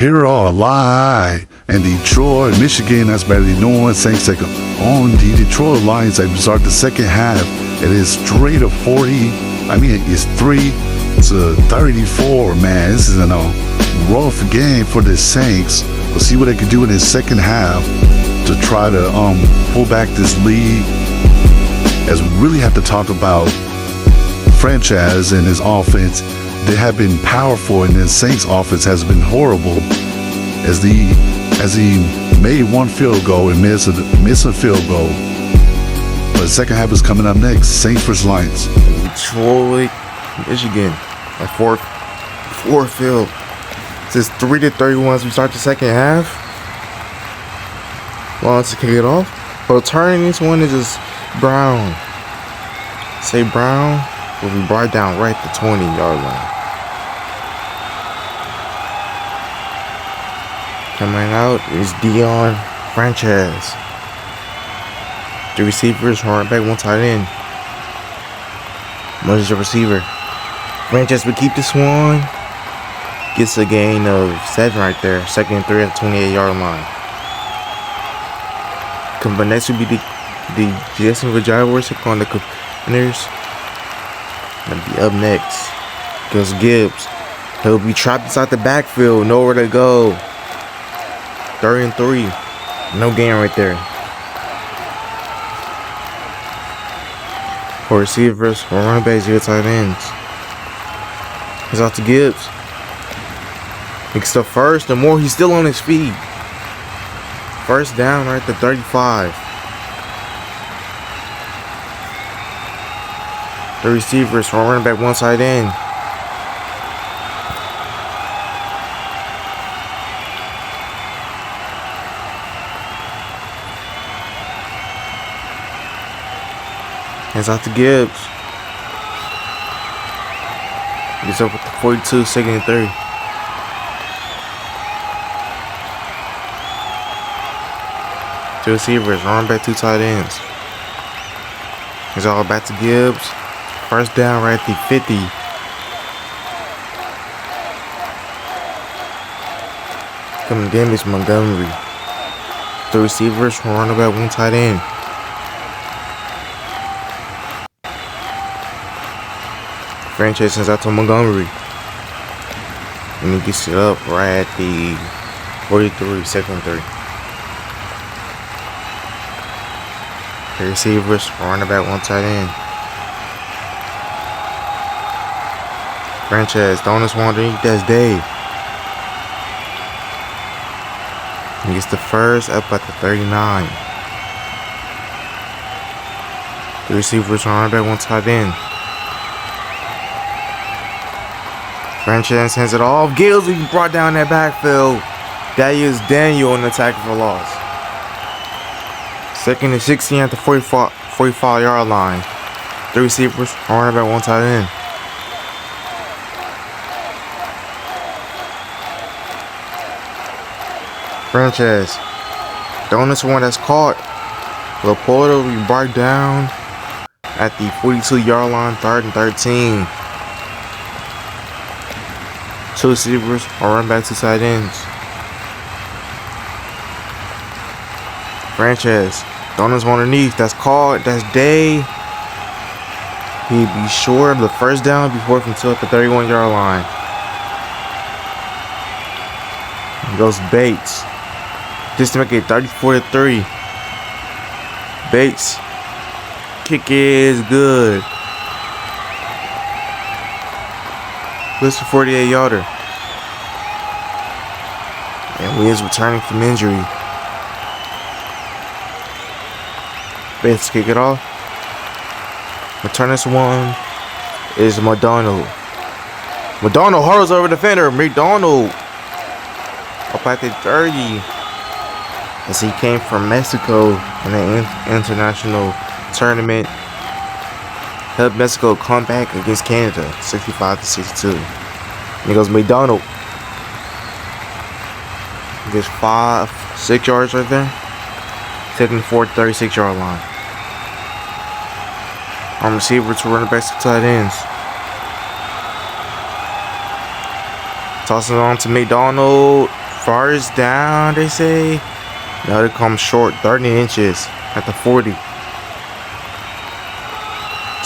Here are Lie and Detroit, Michigan. That's better than no one saying second. On the Detroit Lions, I start the second half. It is straight of 40. It's 3-34, man. This is a rough game for the Saints. We'll see what they can do in the second half to try to pull back this lead. As we really have to talk about franchise and his offense, they have been powerful, and the Saints offense has been horrible as he made one field goal and missed a field goal. But the second half is coming up next. Saints vs. Lions. Detroit, Michigan, at fourth field. It's 3-31 as we start the second half. Lions to kick it off. But returning this one is just Brown. Brown will be brought down right at the 20-yard line. Coming out is Dion Franchise. The receivers, running back, one tight end. Much the receiver. Franchise will keep this one. Gets a gain of 7 right there. Second and 3 at the 28-yard line. Coming next will be the Jacksonville Jaguars take on the Commanders. Gonna be up next. Goes Gibbs. He'll be trapped inside the backfield. Nowhere to go. 3rd and 3. No gain right there. For receivers, for running backs, 0 tight ends. He's out to Gibbs. Makes the first. The more he's still on his feet. First down right at the 35. The receivers, for running back, 1 tight end. Hands out to Gibbs. Gets up with the 42, 2nd and 3. Two receivers, running back, 2 tight ends. He's all back to Gibbs. First down right at the 50. Coming again is Montgomery. 3 receivers, running back, 1 tight end. Franchise sends out to Montgomery. And he gets it up right at the 43, 2nd and 3. The receivers, running back, 1 tight end. Franchise throwing this one underneath. That's Dave. He gets the first up at the 39. The receivers, running back, 1 tight end. Franchise hands it off. Gibbs will be brought down that backfield. That is Daniel on the tackle for loss. 2nd and 16 at the 45-yard line. 3 receivers, running back, 1 tight end. Franchise throwing this one that's caught. Laporta will be brought down at the 42-yard line, 3rd and 13. 2 receivers, running back, 2 tight ends. Franchise throwing this one underneath. That's caught. That's Day. He'd be short of the first down before from 2 at the 31-yard line. Goes Bates. Just to make it 34-3. Bates. Kick is good. This is a 48-yarder. And Williams returning from injury. Bates kick it off. Return this one is McDonald. McDonald hurdles over the defender. McDonald up at the 30. As he came from Mexico in the international tournament. Helped Mexico come back against Canada, 65-62. And he goes McDonald. He gets 6 yards right there. Taking the 36-yard line. On receiver to running backs to tight ends. Tossing it on to McDonald. First down, they say. Now they come short, 30 inches at the 40.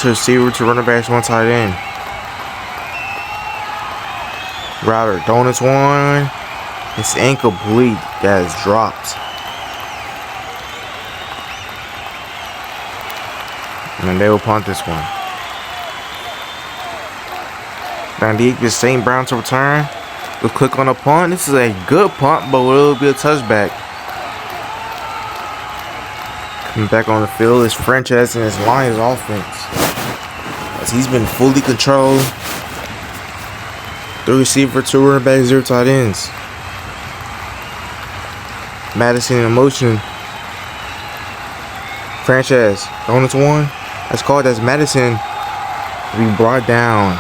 To receiver, to running backs, one tight end. Router, donuts one. It's incomplete. That is dropped. And they will punt this one. Now the St. Brown to return. We'll click on the punt. This is a good punt, but will be a touchback. Coming back on the field is Franchise and his Lions offense. As he's been fully controlled. 3 receiver, 2 running back, 0 tight ends. Madison in motion. Franchise. Donuts one. That's called as Madison. Be brought down.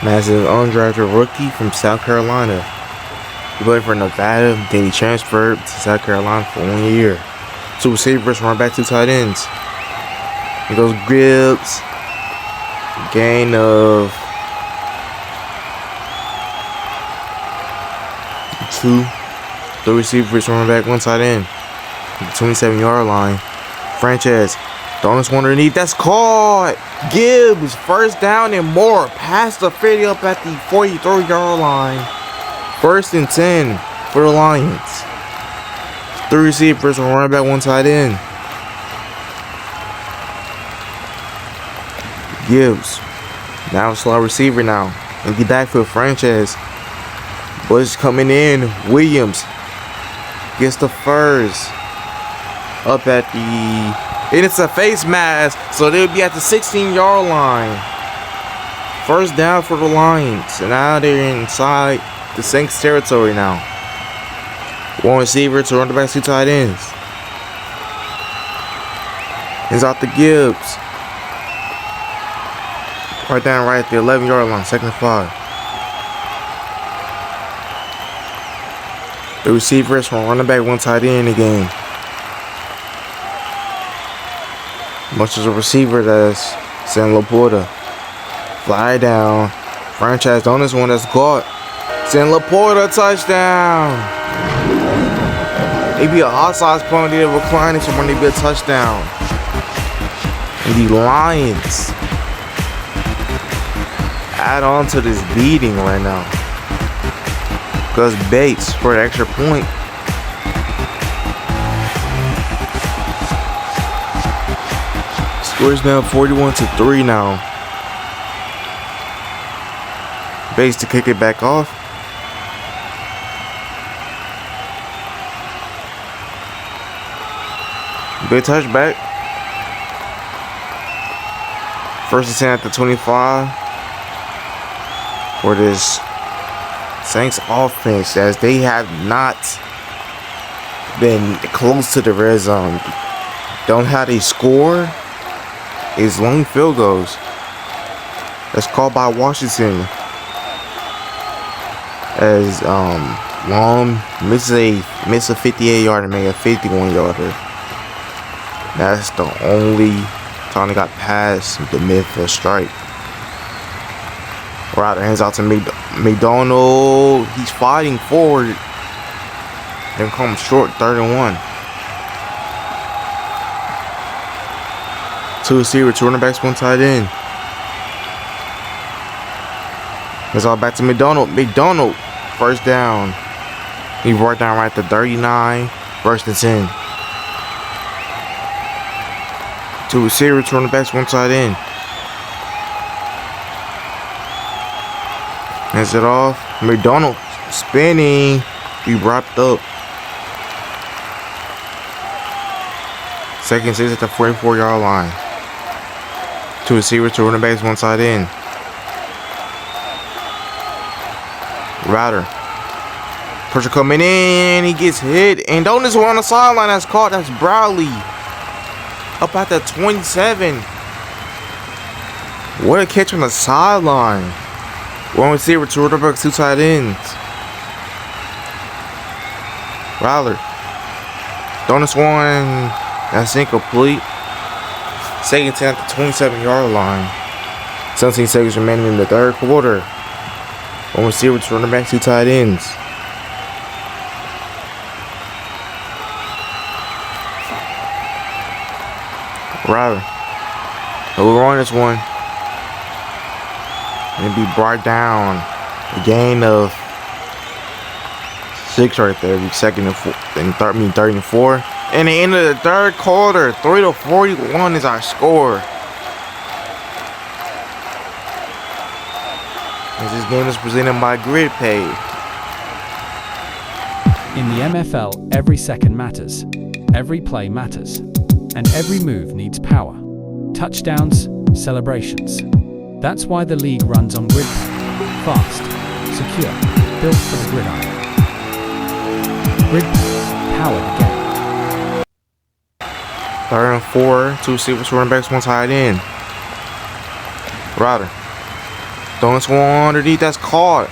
Massive undrafted rookie from South Carolina. He played for Nevada, then he transferred to South Carolina for 1 year. 2 receivers, run back, 2 tight ends. Here goes Gibbs. Gain of 2. 3 receivers, run back, 1 tight end. 27-yard line. Franchise. Donuts one underneath. That's caught. Gibbs. First down and more. Past the 50 up at the 43-yard line. 1st and 10 for the Lions. 3 receivers, one running back, 1 tight end. Gibbs. Now slot receiver now. Empty backfield. Franchise. Bush coming in. Williams gets the first. Up at the... And it's a face mask, so they'll be at the 16-yard line. First down for the Lions. And now they're inside the Saints territory now. 1 receiver, 2 running backs, 2 tight ends. He's out to Gibbs. Right down right at the 11-yard line, 2nd and 5. The receivers, 1 running back, 1 tight end in the game. Much as a receiver, that's Sam Laporta. Fly down. Franchise on this one that's caught. Sam Laporta touchdown. Maybe a outside punt, they reclining, so maybe a touchdown. And the Lions add on to this beating right now. Gus Bates for an extra point. Scores now 41-3 now. Bates to kick it back off. Good touchback. 1st and 10 at the 25 for this Saints offense, as they have not been close to the red zone. Don't have they score is long field goals. That's called by Washington. As Long miss a 58-yarder and make a 51-yarder. That's the only time they got past the midfield strike. Router hands out to McDonald. He's fighting forward. Then comes short, 3rd and 1. 2 receiver, 2 running backs, 1 tight end. It's all back to McDonald. McDonald, 1st down. He brought down right to 39. 1st and 10. 2 receiver, 2 running backs, 1 tight end. Hands it off. McDonald spinning. He wrapped up. 2nd and 6 at the 44-yard line. 2 receivers, 2 running backs, 1 tight end. Router. Pressure coming in. He gets hit. And don't just on the sideline. That's caught. That's Bradley. Up at the 27. What a catch on the sideline. 1 receiver, 2 running backs, 2 tight ends. Router. Donuts one. That's incomplete. 2nd and 10 at the 27-yard line. 17 seconds remaining in the 3rd quarter. One receiver, two running backs, two tight ends. Rather, we'll run this one and be brought down. A gain of 6 right there. Be second and four, and third and 4. And the end of the third quarter, 3-41 is our score. As this game is presented by GridPay. In the MFL, every second matters, every play matters, and every move needs power. Touchdowns, celebrations. That's why the league runs on GridPay. Fast, secure, built for the gridiron. GridPay, power the game. Third and 4, two receivers, two running backs, one tight end. Ryder. Throwing this one underneath, that's caught.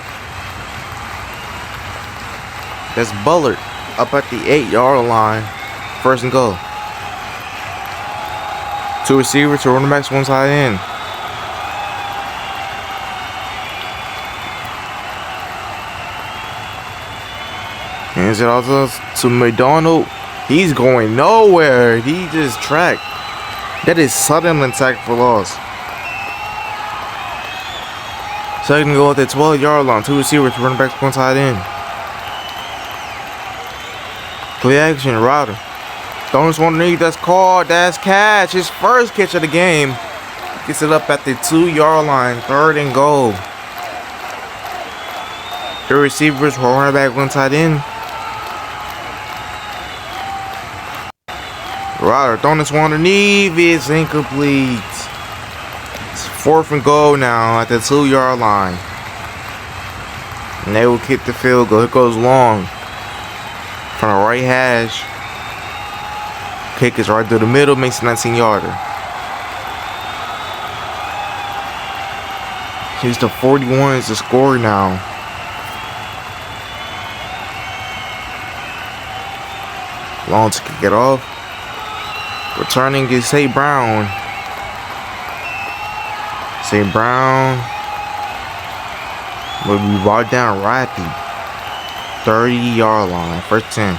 That's Bullard up at the 8-yard line. First and goal. Two receivers, two running backs, one tight end. Hands it also to McDonald. He's going nowhere. He just tracked. That is Sutherland tackle for loss. Second goal at the 12-yard line. Two receivers, two running backs, one tight end. Play action, Ryder. Throwing this one underneath, that's called. That's catch. His first catch of the game. Gets it up at the 2-yard line. Third and goal. Three receivers, one running back, one tight end. Ryder throwing this one underneath. It's incomplete. It's fourth and goal now at the 2-yard line. And they will kick the field goal. It goes long. From the right hash. Kick is right through the middle. Makes a 19-yarder. He's the 41 is the score now. Long to kick it off. Returning is St. Brown. St. Brown will be brought down right at the 30-yard line. First 10.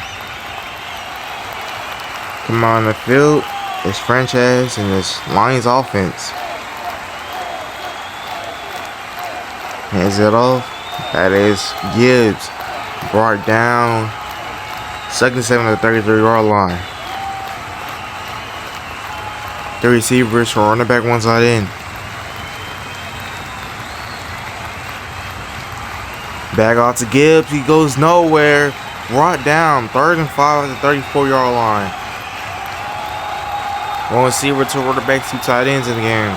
Come on the field. It's Franchise and it's Lions offense. Hands it off. That is Gibbs. Brought down. Second and 7 at the 33-yard line. The receivers for running back, one side in. Back out to Gibbs. He goes nowhere. Brought down. Third and 5 at the 34-yard line. One receiver, two running backs, two tight ends in the game.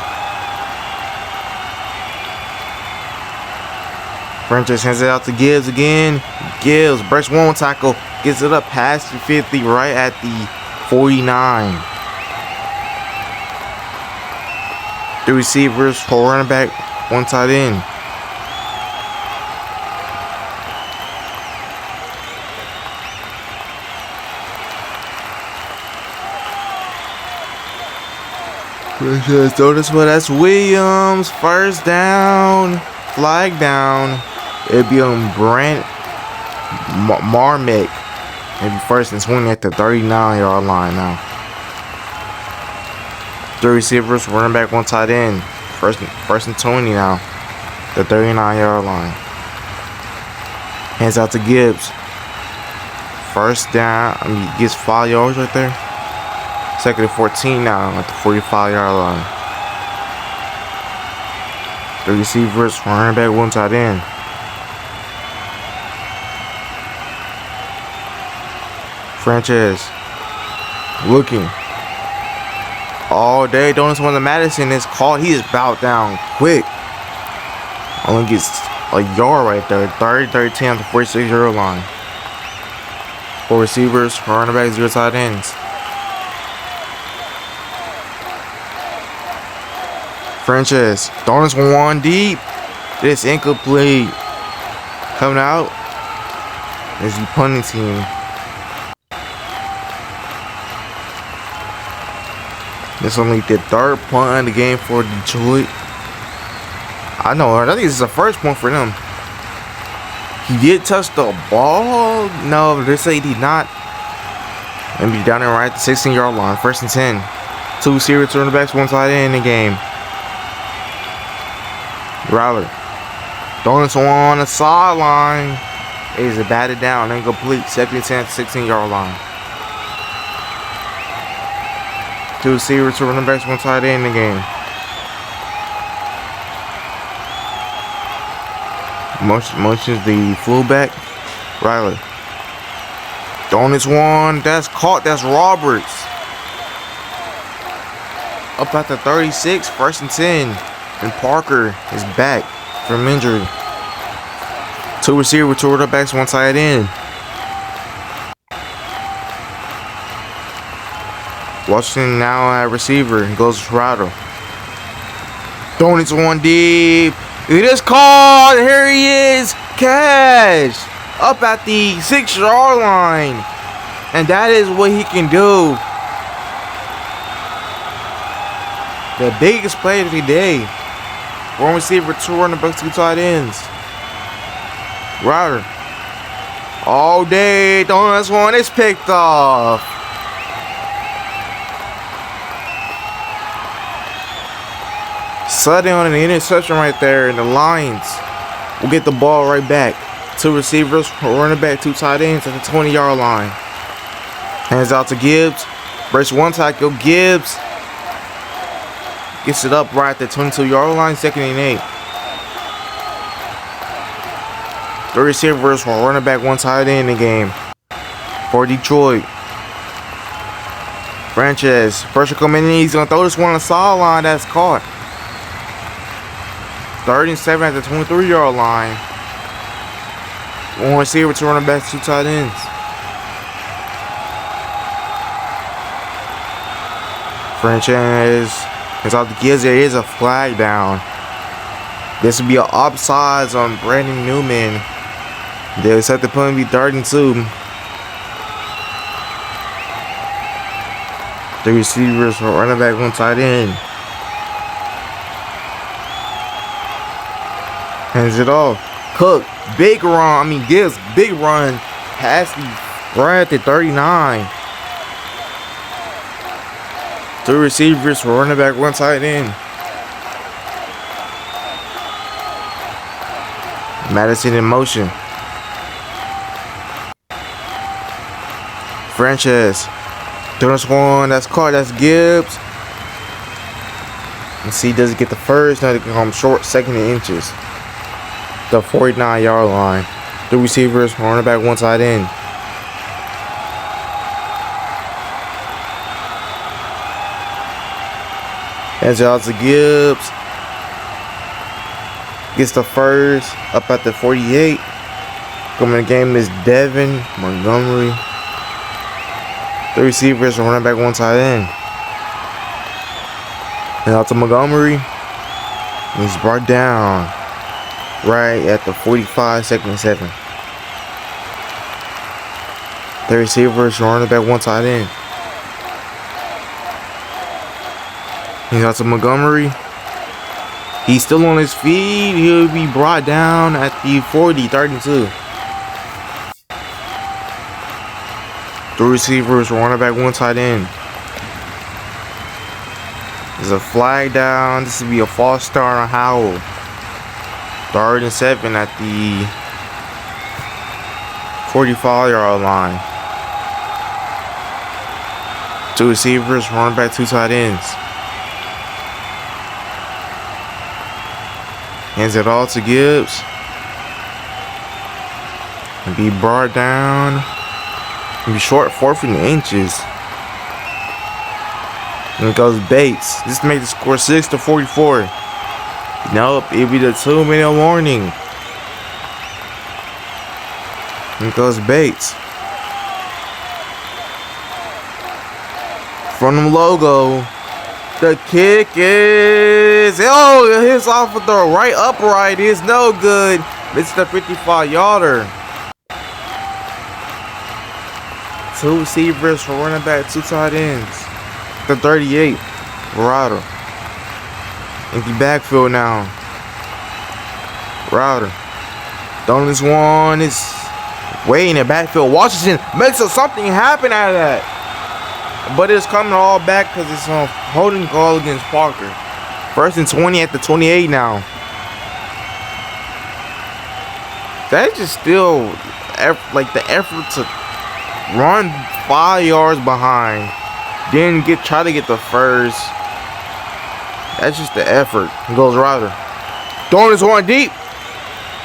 Franchise hands it out to Gibbs again. Gibbs breaks one tackle. Gets it up past the 50 right at the 49. The receivers, four running back, one tight end. Throw this one. That's Williams. First down. Flag down. It'd be on Brent Marmick. Maybe first and 20 at the 39-yard line now. Three receivers, running back, one tight end. First and 20 now. The 39-yard line. Hands out to Gibbs. First down. He gets 5 yards right there. Second and 14 now at the 45-yard line. The receivers, running back, one tight end. Franchise looking all day. Don't want to Madison is caught. He is bowed down quick. Only gets a yard right there. 30-10 at the 46-yard line. Four receivers, running back, zero tight ends. Franchise throwing this one deep. It's incomplete. Coming out is the punting team. This only the third punt in the game for Detroit. I think this is the first punt for them. He did touch the ball. No, they say he did not. And be down there right at the 16-yard line. 1st and 10. 2 serious running backs, 1 tight end in the game. Riley throwing this one on the sideline. Is it batted down, incomplete. 2nd and 10, 16-yard line. 2 serious running backs, 1 tight end in the game. Motions the fullback, Riley. Throwing this one, that's caught, that's Roberts. Up at the 36, 1st and 10. And Parker is back from injury. 2 receiver, 2 running backs, 1 tight end. Washington now at receiver and goes to Toronto. Throwing this one deep. It is caught. Here he is. Catch. Up at the 6-yard line. And that is what he can do. The biggest play of the day. 1 receiver, 2 running backs, 2 tight ends. Ryder. All day. Throwing this one. It's picked off. Sudden on an interception right there, and the Lions will get the ball right back. 2 receivers, 1 running back, 2 tight ends at the 20-yard line. Hands out to Gibbs. Breaks 1 tackle. Gibbs gets it up right at the 22-yard line. 2nd and 8. 3 receivers, 1 running back, 1 tight end in the game for Detroit. Franchise pressure coming in. He's gonna throw this one on the sideline. That's caught. 3rd and 7 at the 23-yard line. 1 receiver, 2 running backs, 2 tight ends. Franchise is out the Gibbs. There is a flag down. This would be an offsides on Brandon Newman. They set the penalty be 3rd and 2. The receivers, 1 running back, 1 tight end. Hands it off. Cook, big run. Gibbs, big run. Past the right at the 39. 2 receivers, 1 running back, 1 tight end. Madison in motion. Franchise. Doing this one. That's caught. That's Gibbs. And see, doesn't get the first. Now they can come short. 2nd and inches. The 49-yard line. 2 receivers, 1 running back, 1 tight end. Hands it out to Gibbs. Gets the first. Up at the 48. Coming in the game is Devin Montgomery. 3 receivers, 1 running back, 1 tight end. And out to Montgomery. He's brought down right at the 45, 2nd and 7. 3 receivers, 1 running back, 1 tight end. He's out to Montgomery. He's still on his feet. He'll be brought down at the 40, 3rd and 2. 3 receivers, 1 running back, 1 tight end. There's a flag down. This will be a false start on Howell. 3rd and 7 at the 45-yard line. 2 receivers, 1 running back, 2 tight ends. Hands it all to Gibbs. And be brought down. And be short 4th and inches. And it goes Bates. This makes the score 6-44. Nope, it'll be the 2-minute warning. And it goes Bates. From the logo. The kick is, oh, it hits off of the right upright. It's no good. It's the 55-yarder. 2 receivers, 1 running back, 2 tight ends. The 38, Router. Empty backfield now. Router Throwing this one is way in the backfield. Washington makes something happen out of that. But it's coming all back because it's a holding call against Parker. 1st and 20 at the 28 now. That's just still like the effort to run 5 yards behind, then try to get the first. That's just the effort. It goes Ryder. Throwing this one deep.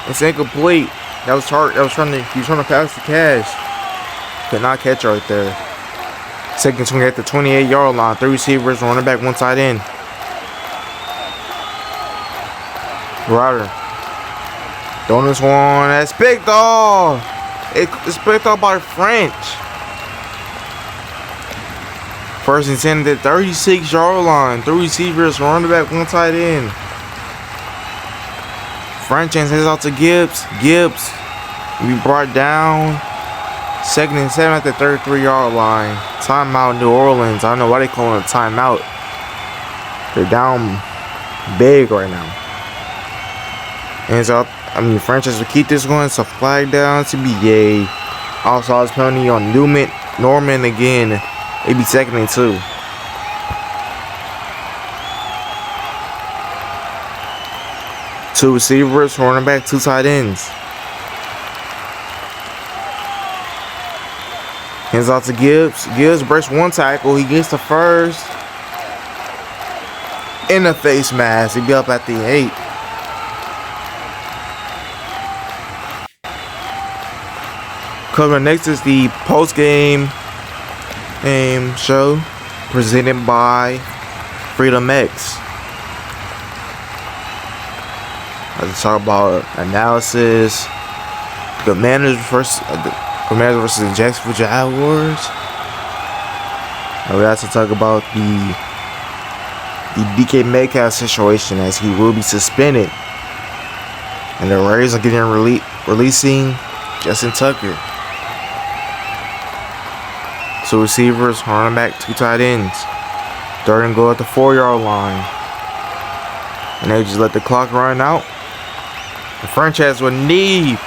It's incomplete. That was hard. He was trying to pass the Cash. Could not catch right there. 2nd and 20 at the 28-yard line. 3 receivers, running back, 1 tight end. Ryder. Throwing this one. That's picked off. It's picked off by French. 1st and 10 at the 36-yard line. 3 receivers, running back, 1 tight end. French hands out to Gibbs. Gibbs will be brought down. 2nd and 7 at the 33-yard line. Timeout, New Orleans. I don't know why they calling it a timeout. They're down big right now. Hands out. French has to keep this one. It's a flag down to BA. Offsides penalty on Norman again. It'd be 2nd and 2. Two receivers, running back, 2 tight ends. Hands out to Gibbs. Gibbs breaks 1 tackle. He gets the first. In the face mask. He'd be up at the 8. Coming next is the post-game show presented by Freedom X. Let's talk about analysis. Commanders versus the Jacksonville Jaguars. And we have to talk about the DK Metcalf situation, as he will be suspended, and the Raiders are getting releasing Justin Tucker. 2 receivers, running back, 2 tight ends. 3rd and goal at the 4-yard line, and they just let the clock run out. The franchise would need.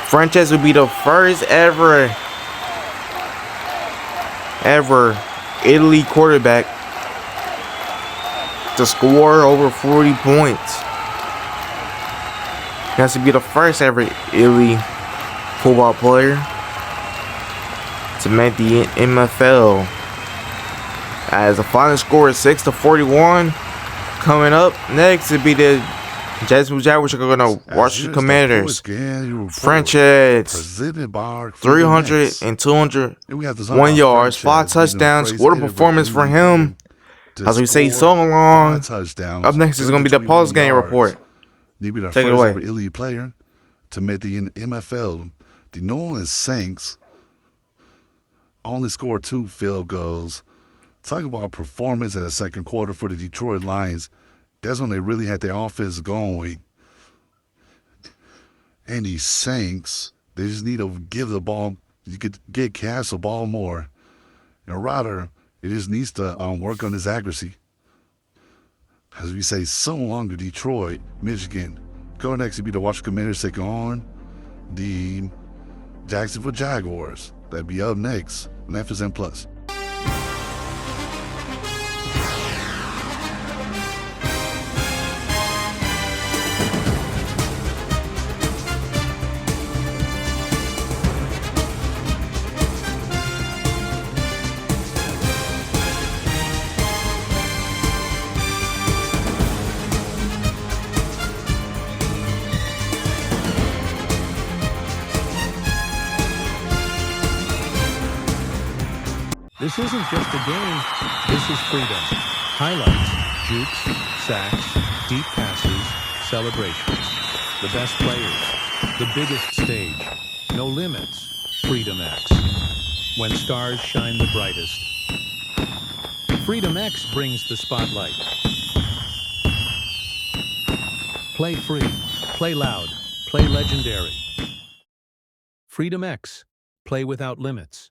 Franchise would be the first ever Italy quarterback to score over 40 points. He has to be the first ever Italy football player to make the NFL. As the final score is 6-41. Coming up next would be the Jacksonville Jaguars are going to Washington Commanders. Franchise 300 and 201 yards, 5 touchdowns. What a performance for him. As we say so long. Up next is going to be the post-game report. Take it away. Elite player to make the NFL. The New Orleans Saints only scored 2 field goals. Talk about performance in the second quarter for the Detroit Lions. That's when they really had their offense going. And these Saints, they just need to give the ball. You could get Cass the ball more. And Ryder, it just needs to work on his accuracy. As we say, so long to Detroit, Michigan. Going next to be the Washington Commanders taking on the Jacksonville Jaguars. That'd be up next. Memphis and Plus. This isn't just a game, this is freedom. Highlights, jukes, sacks, deep passes, celebrations. The best players, the biggest stage, no limits, Freedom X. When stars shine the brightest. Freedom X brings the spotlight. Play free, play loud, play legendary. Freedom X, play without limits.